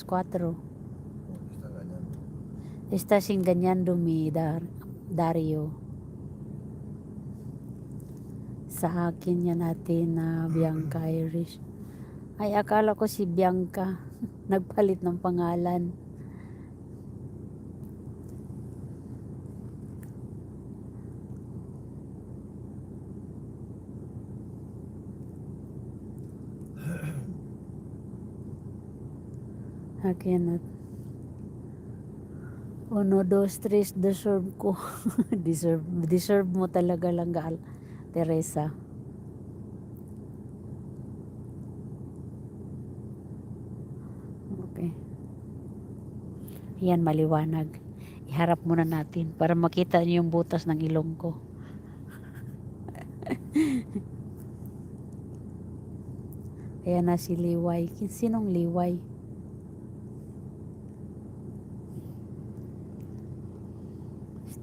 4. Está ganando. Estás engañando mi Dario. Sa akin yan natin na Bianca Irish. Ay, akala ko si Bianca. Nagpalit ng pangalan. Akin at 1, 2, 3, deserve ko. deserve mo talaga lang, Teresa. Okay. Yan, maliwanag. Iharap muna natin para makita niyo yung butas ng ilong ko. Ayan na si Liway. Sinong Liway?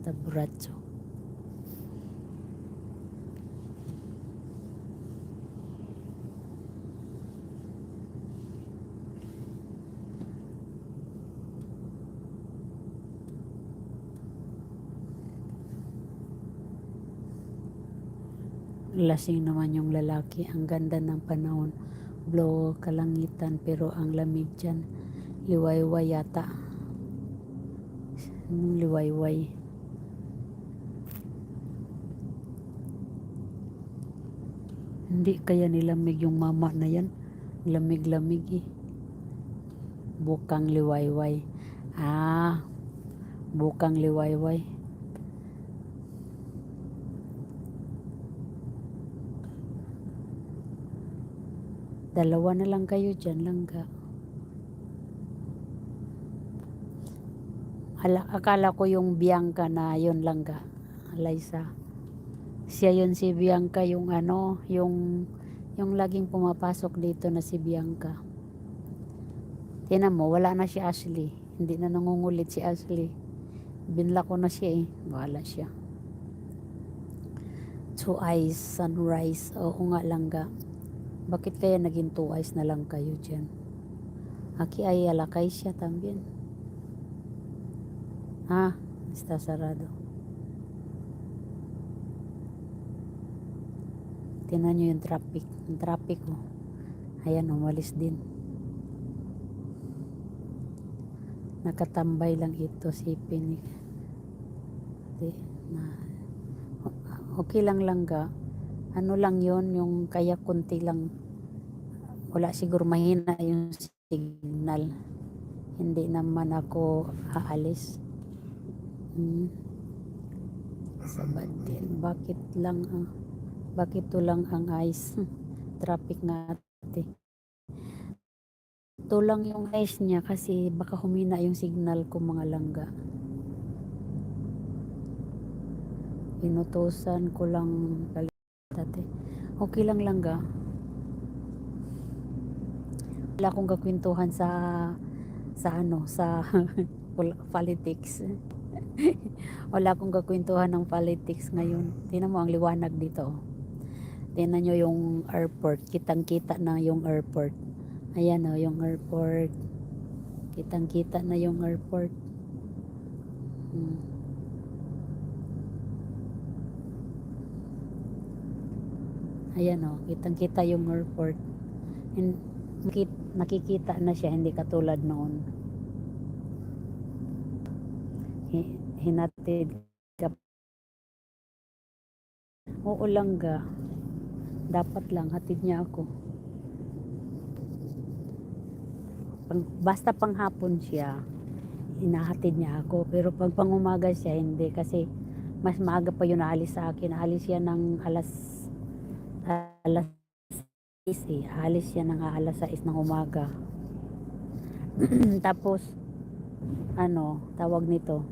Taburatso. Lasing naman yung lalaki. Ang ganda ng panahon. Blow kalangitan pero ang lamig dyan. Liwayway yata. Liwayway. Hindi kaya nilamig yung mama na yan. Lamig-lamig eh. Bukang liwayway. Bukang liwayway. Dalawa na lang kayo dyan, langga. Akala ko yung Bianca na yun, langga. Liza. Siya yun si Bianca, yung yung laging pumapasok dito na si Bianca. Tinan mo, wala na si Ashley. Hindi na nangungulit si Ashley. Binla ko na siya eh. Wala siya. 2 eyes, sunrise. Oo nga, langga. Bakit kaya naging 2 eyes na lang kayo dyan? Aki ay alakay siya también. Está sarado. Tingnan nyo yung traffic. Yung traffic ayan, umalis din. Nakatambay lang ito si Pinik. Okay lang, langga. Ano lang yon, yung kaya kunti lang. Wala siguro, mahina yung signal. Hindi naman ako aalis. Sabad din. Bakit to lang ang ice? Traffic nga ate. Ito lang yung ice niya kasi baka humina yung signal ko, mga langga. Inutusan ko lang dati. Okay lang, langga. Wala akong kakwentuhan sa politics. Wala akong kakwentuhan ng politics ngayon. Tingnan mo ang liwanag dito. Tingnan nyo yung airport. Kitang-kita na yung airport. Ayan yung airport. Kitang-kita na yung airport. Ayan kitang-kita yung airport. Nakikita na siya, hindi katulad noon. Hinatid ka. Oo, langga. Dapat lang hatid niya ako. Basta panghapon siya, inahatid niya ako. Pero pag pangumaga siya, hindi. Kasi mas maaga pa yun naalis sa akin. Naalis siya ng alas 6 eh. Alis siya ng alas 6 ng umaga. Tapos tawag nito,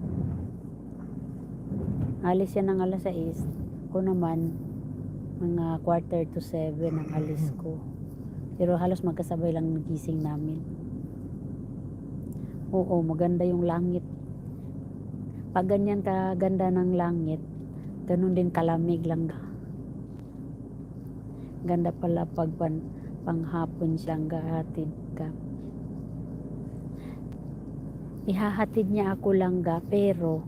alis siya ng alas 6. Ko naman mga 6:45 ang alis ko. Pero halos magkasabay lang nagising namin. Oo, maganda yung langit. Pag ganyan kaganda ng langit, ganun din kalamig, langga. Ganda pala pag panghapon siyang gahatid ka. ihahatid niya ako langga pero